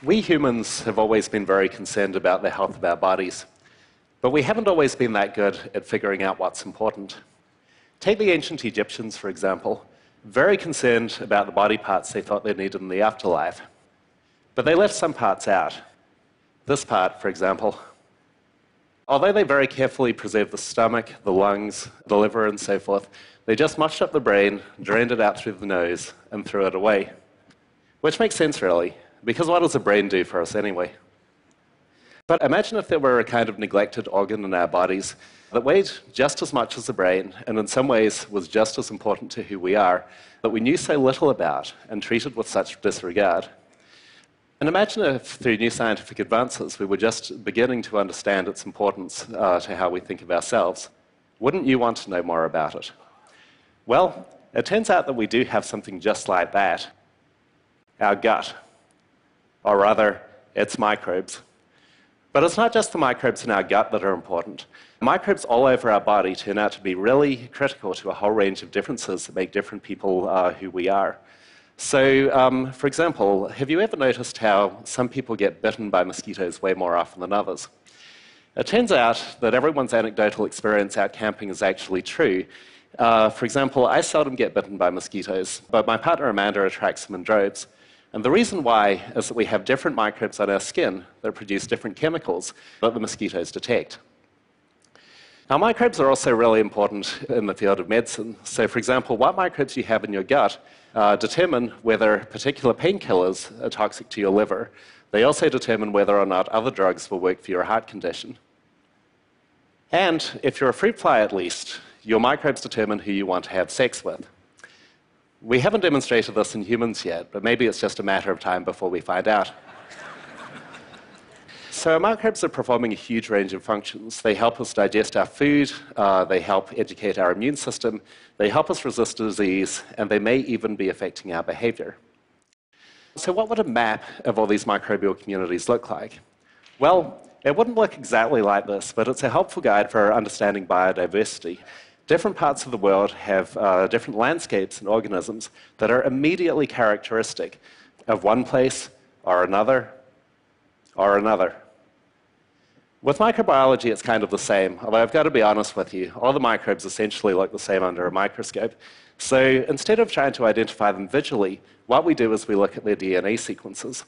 We humans have always been very concerned about the health of our bodies, but we haven't always been that good at figuring out what's important. Take the ancient Egyptians, for example, very concerned about the body parts they thought they needed in the afterlife. But they left some parts out. This part, for example. Although they very carefully preserved the stomach, the lungs, the liver, and so forth, they just mushed up the brain, drained it out through the nose, and threw it away. Which makes sense, really, because what does the brain do for us anyway? But imagine if there were a kind of neglected organ in our bodies that weighed just as much as the brain, and in some ways was just as important to who we are, that we knew so little about and treated with such disregard. And imagine if, through new scientific advances, we were just beginning to understand its importance to how we think of ourselves. Wouldn't you want to know more about it? Well, it turns out that we do have something just like that. Our gut. Or rather, its microbes. But it's not just the microbes in our gut that are important. Microbes all over our body turn out to be really critical to a whole range of differences that make different people who we are. So, for example, have you ever noticed how some people get bitten by mosquitoes way more often than others? It turns out that everyone's anecdotal experience out camping is actually true. For example, I seldom get bitten by mosquitoes, but my partner Amanda attracts them in droves. And the reason why is that we have different microbes on our skin that produce different chemicals that the mosquitoes detect. Now, microbes are also really important in the field of medicine. So, for example, what microbes you have in your gut determine whether particular painkillers are toxic to your liver. They also determine whether or not other drugs will work for your heart condition. And if you're a fruit fly, at least, your microbes determine who you want to have sex with. We haven't demonstrated this in humans yet, but maybe it's just a matter of time before we find out. So our microbes are performing a huge range of functions. They help us digest our food, they help educate our immune system, they help us resist disease, and they may even be affecting our behavior. So what would a map of all these microbial communities look like? Well, it wouldn't look exactly like this, but it's a helpful guide for understanding biodiversity. Different parts of the world have different landscapes and organisms that are immediately characteristic of one place or another or another. With microbiology, it's kind of the same, although I've got to be honest with you, all the microbes essentially look the same under a microscope. So instead of trying to identify them visually, what we do is we look at their DNA sequences.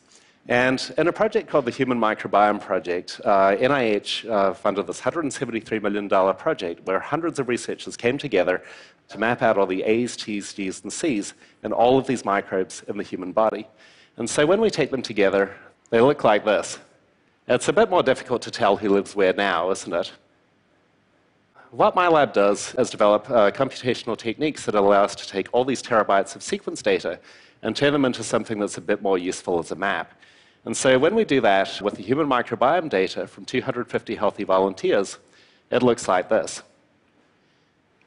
And in a project called the Human Microbiome Project, NIH funded this $173 million project where hundreds of researchers came together to map out all the A's, T's, G's, and C's in all of these microbes in the human body. And so when we take them together, they look like this. It's a bit more difficult to tell who lives where now, isn't it? What my lab does is develop computational techniques that allow us to take all these terabytes of sequence data and turn them into something that's a bit more useful as a map. And so when we do that with the human microbiome data from 250 healthy volunteers, it looks like this.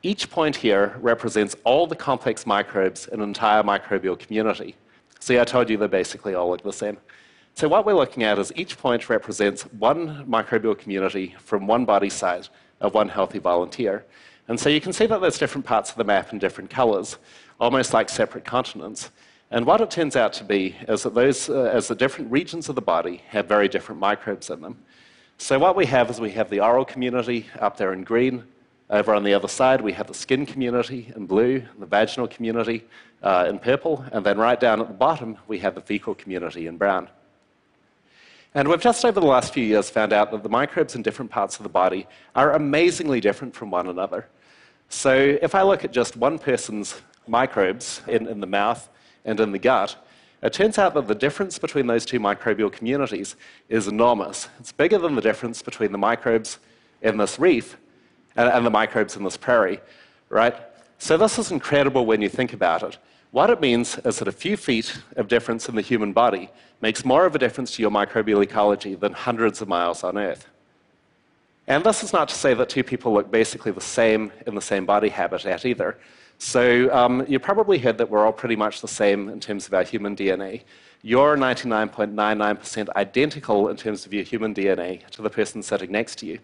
Each point here represents all the complex microbes in an entire microbial community. See, I told you they basically all look the same. So what we're looking at is each point represents one microbial community from one body site of one healthy volunteer. And so you can see that there's different parts of the map in different colors, almost like separate continents. And what it turns out to be is that as the different regions of the body have very different microbes in them. So what we have is we have the oral community up there in green. Over on the other side, we have the skin community in blue, the vaginal community in purple, and then right down at the bottom, we have the fecal community in brown. And we've just over the last few years found out that the microbes in different parts of the body are amazingly different from one another. So if I look at just one person's microbes in the mouth and in the gut, it turns out that the difference between those two microbial communities is enormous. It's bigger than the difference between the microbes in this reef and the microbes in this prairie, right? So this is incredible when you think about it. What it means is that a few feet of difference in the human body makes more of a difference to your microbial ecology than hundreds of miles on Earth. And this is not to say that two people look basically the same in the same body habitat either. So you probably heard that we're all pretty much the same in terms of our human DNA. You're 99.99% identical in terms of your human DNA to the person sitting next to you.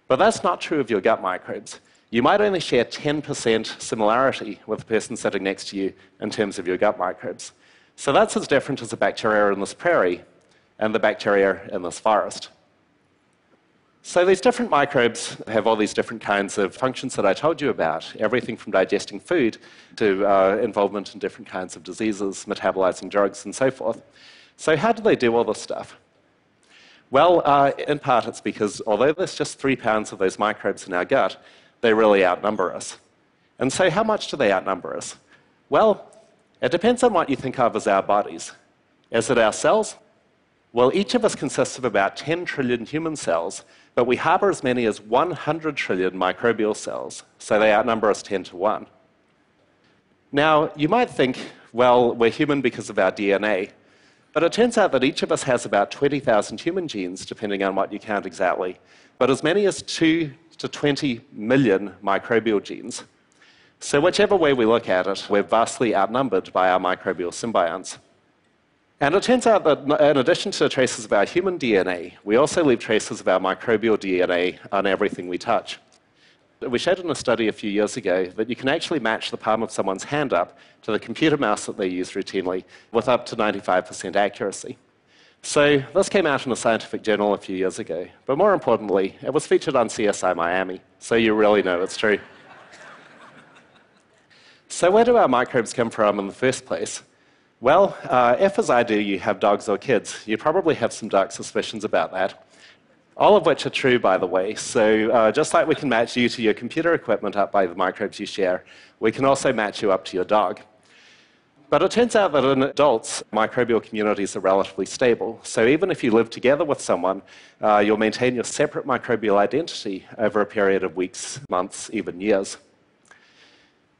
But that's not true of your gut microbes. You might only share 10% similarity with the person sitting next to you in terms of your gut microbes. So that's as different as a bacteria in this prairie and the bacteria in this forest. So these different microbes have all these different kinds of functions that I told you about, everything from digesting food to involvement in different kinds of diseases, metabolizing drugs, and so forth. So how do they do all this stuff? Well, in part it's because although there's just 3 pounds of those microbes in our gut, they really outnumber us. And so how much do they outnumber us? Well, it depends on what you think of as our bodies. Is it our cells? Well, each of us consists of about 10 trillion human cells, but we harbor as many as 100 trillion microbial cells, so they outnumber us 10 to 1. Now, you might think, well, we're human because of our DNA, but it turns out that each of us has about 20,000 human genes, depending on what you count exactly, but as many as 2 to 20 million microbial genes. So whichever way we look at it, we're vastly outnumbered by our microbial symbionts. And it turns out that in addition to traces of our human DNA, we also leave traces of our microbial DNA on everything we touch. We showed in a study a few years ago that you can actually match the palm of someone's hand up to the computer mouse that they use routinely with up to 95% accuracy. So this came out in a scientific journal a few years ago, but more importantly, it was featured on CSI Miami, so you really know it's true. So where do our microbes come from in the first place? Well, if, as I do, you have dogs or kids, you probably have some dark suspicions about that. All of which are true, by the way. So just like we can match you to your computer equipment up by the microbes you share, we can also match you up to your dog. But it turns out that in adults, microbial communities are relatively stable. So even if you live together with someone, you'll maintain your separate microbial identity over a period of weeks, months, even years.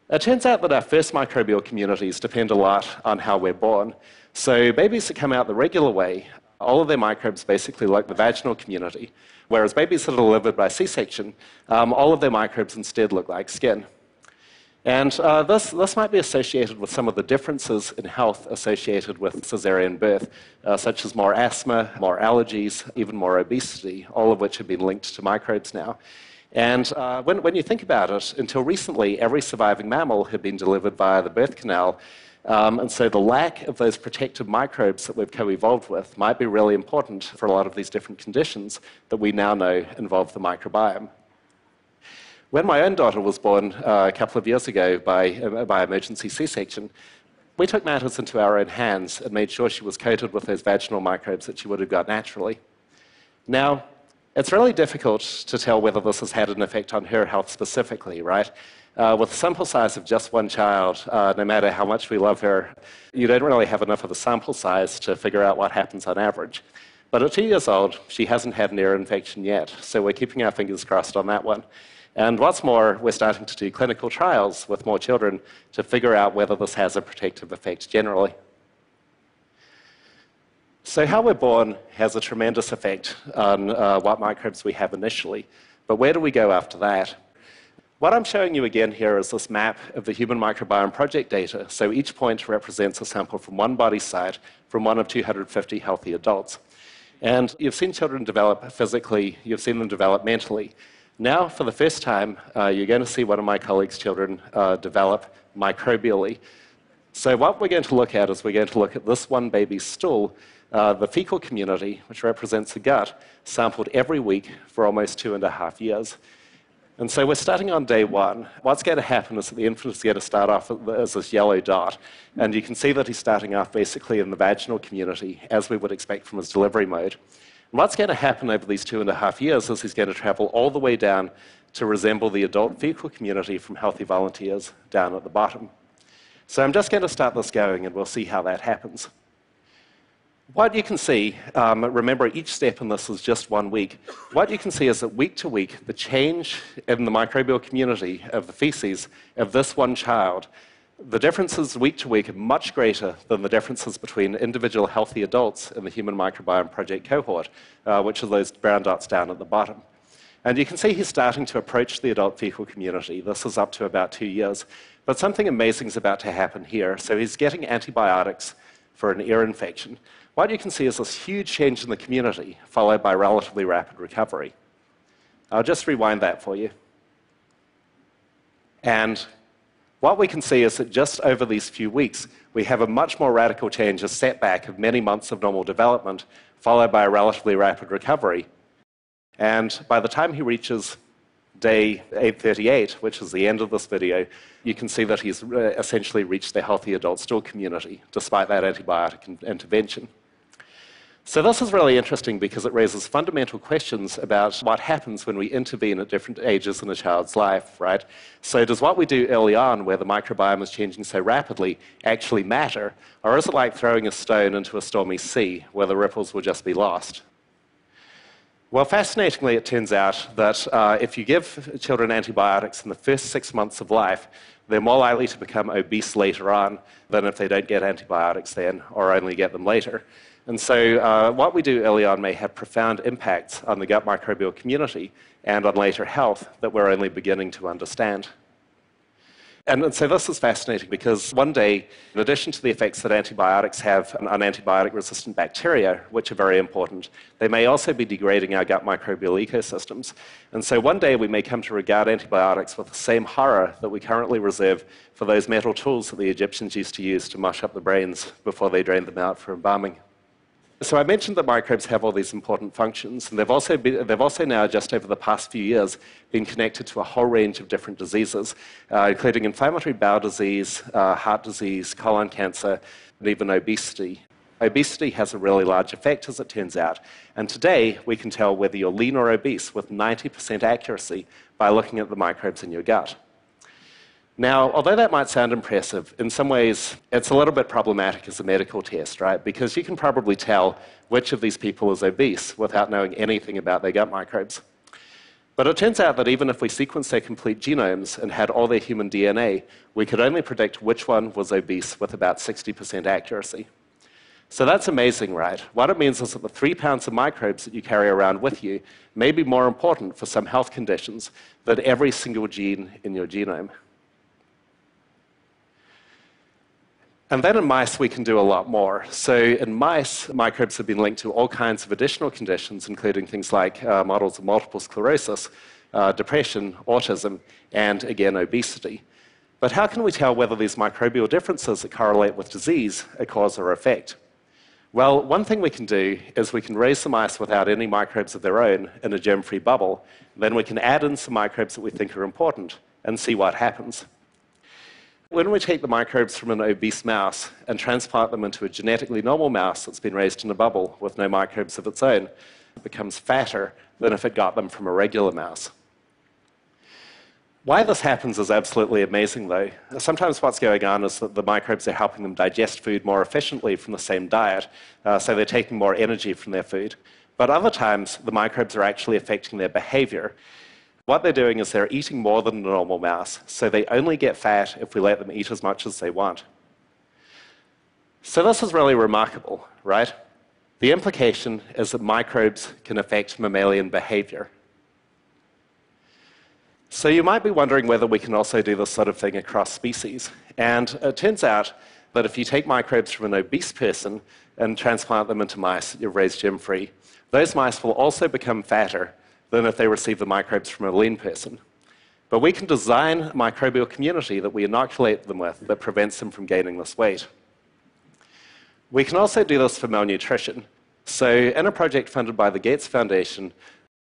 It turns out that our first microbial communities depend a lot on how we're born. So babies that come out the regular way, all of their microbes basically look like the vaginal community, whereas babies that are delivered by C-section, all of their microbes instead look like skin. And this might be associated with some of the differences in health associated with cesarean birth, such as more asthma, more allergies, even more obesity, all of which have been linked to microbes now. And when you think about it, until recently, every surviving mammal had been delivered via the birth canal. And so the lack of those protective microbes that we've co-evolved with might be really important for a lot of these different conditions that we now know involve the microbiome. When my own daughter was born a couple of years ago by emergency C-section, we took matters into our own hands and made sure she was coated with those vaginal microbes that she would have got naturally. Now, it's really difficult to tell whether this has had an effect on her health specifically, right? With a sample size of just one child, no matter how much we love her, you don't really have enough of a sample size to figure out what happens on average. But at 2 years old, she hasn't had an ear infection yet, so we're keeping our fingers crossed on that one. And what's more, we're starting to do clinical trials with more children to figure out whether this has a protective effect generally. So how we're born has a tremendous effect on what microbes we have initially, but where do we go after that? What I'm showing you again here is this map of the Human Microbiome Project data. So each point represents a sample from one body site from one of 250 healthy adults. And you've seen children develop physically, you've seen them develop mentally. Now, for the first time, you're going to see one of my colleagues' children develop microbially. So what we're going to look at is we're going to look at this one baby's stool, the fecal community, which represents the gut, sampled every week for almost 2.5 years. And so we're starting on day one. What's going to happen is that the infant is going to start off as this yellow dot, and you can see that he's starting off basically in the vaginal community, as we would expect from his delivery mode. And what's going to happen over these 2.5 years is he's going to travel all the way down to resemble the adult fecal community from healthy volunteers down at the bottom. So I'm just going to start this going, and we'll see how that happens. What you can see, remember each step in this is just 1 week. What you can see is that week to week, the change in the microbial community of the feces of this one child, the differences week to week are much greater than the differences between individual healthy adults in the Human Microbiome Project cohort, which are those brown dots down at the bottom. And you can see he's starting to approach the adult fecal community. This is up to about 2 years. But something amazing is about to happen here. So he's getting antibiotics for an ear infection. What you can see is this huge change in the community, followed by relatively rapid recovery. I'll just rewind that for you. And what we can see is that just over these few weeks, we have a much more radical change, a setback of many months of normal development, followed by a relatively rapid recovery. And by the time he reaches day 838, which is the end of this video, you can see that he's essentially reached the healthy adult stool community, despite that antibiotic intervention. So this is really interesting because it raises fundamental questions about what happens when we intervene at different ages in a child's life, right? So does what we do early on, where the microbiome is changing so rapidly, actually matter? Or is it like throwing a stone into a stormy sea, where the ripples will just be lost? Well, fascinatingly, it turns out that if you give children antibiotics in the first 6 months of life, they're more likely to become obese later on than if they don't get antibiotics then, or only get them later. And so what we do early on may have profound impacts on the gut microbial community and on later health that we're only beginning to understand. And so this is fascinating because one day, in addition to the effects that antibiotics have on antibiotic-resistant bacteria, which are very important, they may also be degrading our gut microbial ecosystems. And so one day we may come to regard antibiotics with the same horror that we currently reserve for those metal tools that the Egyptians used to use to mush up the brains before they drained them out for embalming. So I mentioned that microbes have all these important functions, and they've also now, just over the past few years, been connected to a whole range of different diseases, including inflammatory bowel disease, heart disease, colon cancer, and even obesity. Obesity has a really large effect, as it turns out, and today we can tell whether you're lean or obese with 90% accuracy by looking at the microbes in your gut. Now, although that might sound impressive, in some ways it's a little bit problematic as a medical test, right? Because you can probably tell which of these people is obese without knowing anything about their gut microbes. But it turns out that even if we sequenced their complete genomes and had all their human DNA, we could only predict which one was obese with about 60% accuracy. So that's amazing, right? What it means is that the 3 pounds of microbes that you carry around with you may be more important for some health conditions than every single gene in your genome. And then in mice, we can do a lot more. So in mice, microbes have been linked to all kinds of additional conditions, including things like models of multiple sclerosis, depression, autism, and again, obesity. But how can we tell whether these microbial differences that correlate with disease are cause or effect? Well, one thing we can do is we can raise the mice without any microbes of their own in a germ-free bubble. Then we can add in some microbes that we think are important and see what happens. When we take the microbes from an obese mouse and transplant them into a genetically normal mouse that's been raised in a bubble with no microbes of its own, it becomes fatter than if it got them from a regular mouse. Why this happens is absolutely amazing, though. Sometimes what's going on is that the microbes are helping them digest food more efficiently from the same diet, so they're taking more energy from their food. But other times, the microbes are actually affecting their behavior. What they're doing is they're eating more than a normal mouse, so they only get fat if we let them eat as much as they want. So this is really remarkable, right? The implication is that microbes can affect mammalian behavior. So you might be wondering whether we can also do this sort of thing across species. And it turns out that if you take microbes from an obese person and transplant them into mice that you've raised germ-free, those mice will also become fatter than if they receive the microbes from a lean person. But we can design a microbial community that we inoculate them with that prevents them from gaining this weight. We can also do this for malnutrition. So in a project funded by the Gates Foundation,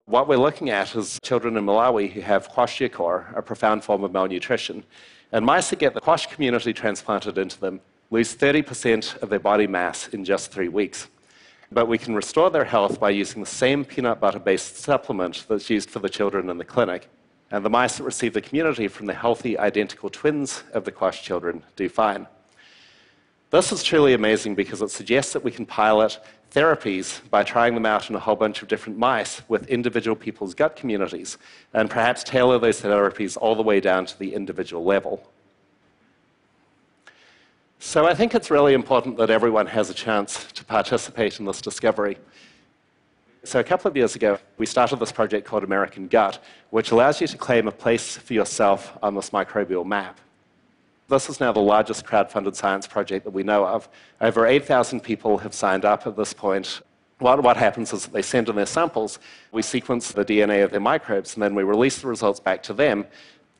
what we're looking at is children in Malawi who have kwashiorkor, a profound form of malnutrition. And mice that get the kwash community transplanted into them lose 30% of their body mass in just 3 weeks. But we can restore their health by using the same peanut butter-based supplement that's used for the children in the clinic. And the mice that receive the community from the healthy, identical twins of the kwash children do fine. This is truly amazing because it suggests that we can pilot therapies by trying them out in a whole bunch of different mice with individual people's gut communities, and perhaps tailor those therapies all the way down to the individual level. So I think it's really important that everyone has a chance to participate in this discovery. So a couple of years ago, we started this project called American Gut, which allows you to claim a place for yourself on this microbial map. This is now the largest crowd-funded science project that we know of. Over 8,000 people have signed up at this point. What happens is that they send in their samples, we sequence the DNA of their microbes, and then we release the results back to them.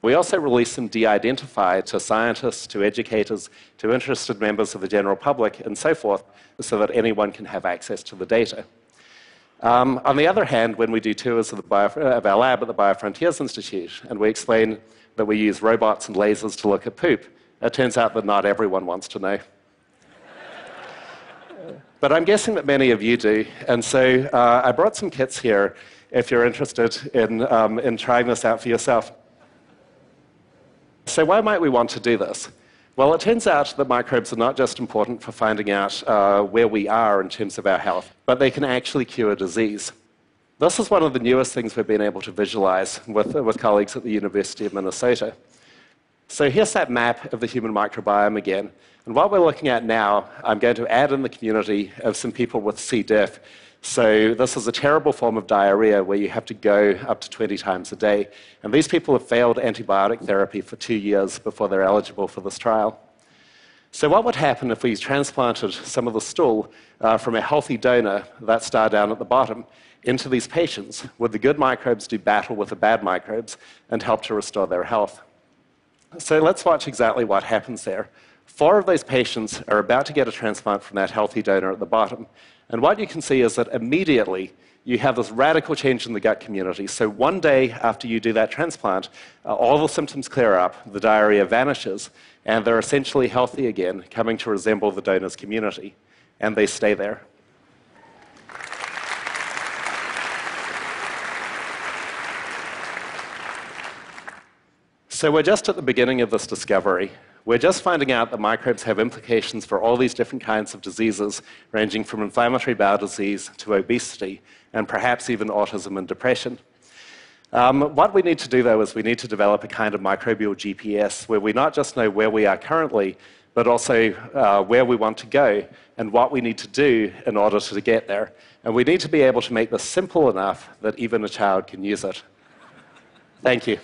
We also release them de-identified to scientists, to educators, to interested members of the general public, and so forth, so that anyone can have access to the data. On the other hand, when we do tours of our lab at the Biofrontiers Institute and we explain that we use robots and lasers to look at poop, it turns out that not everyone wants to know. But I'm guessing that many of you do, and so I brought some kits here if you're interested in trying this out for yourself. So why might we want to do this? Well, it turns out that microbes are not just important for finding out where we are in terms of our health, but they can actually cure disease. This is one of the newest things we've been able to visualize with colleagues at the University of Minnesota. So here's that map of the human microbiome again. And what we're looking at now, I'm going to add in the community of some people with C. diff. So this is a terrible form of diarrhea where you have to go up to 20 times a day. And these people have failed antibiotic therapy for 2 years before they're eligible for this trial. So what would happen if we transplanted some of the stool from a healthy donor, that star down at the bottom, into these patients? Would the good microbes do battle with the bad microbes and help to restore their health? So let's watch exactly what happens there. 4 of those patients are about to get a transplant from that healthy donor at the bottom. And what you can see is that immediately you have this radical change in the gut community. So one day after you do that transplant, all the symptoms clear up, the diarrhea vanishes, and they're essentially healthy again, coming to resemble the donor's community. And they stay there. So we're just at the beginning of this discovery. We're just finding out that microbes have implications for all these different kinds of diseases, ranging from inflammatory bowel disease to obesity, and perhaps even autism and depression. What we need to do, though, is we need to develop a kind of microbial GPS where we not just know where we are currently, but also where we want to go and what we need to do in order to get there. And we need to be able to make this simple enough that even a child can use it. Thank you.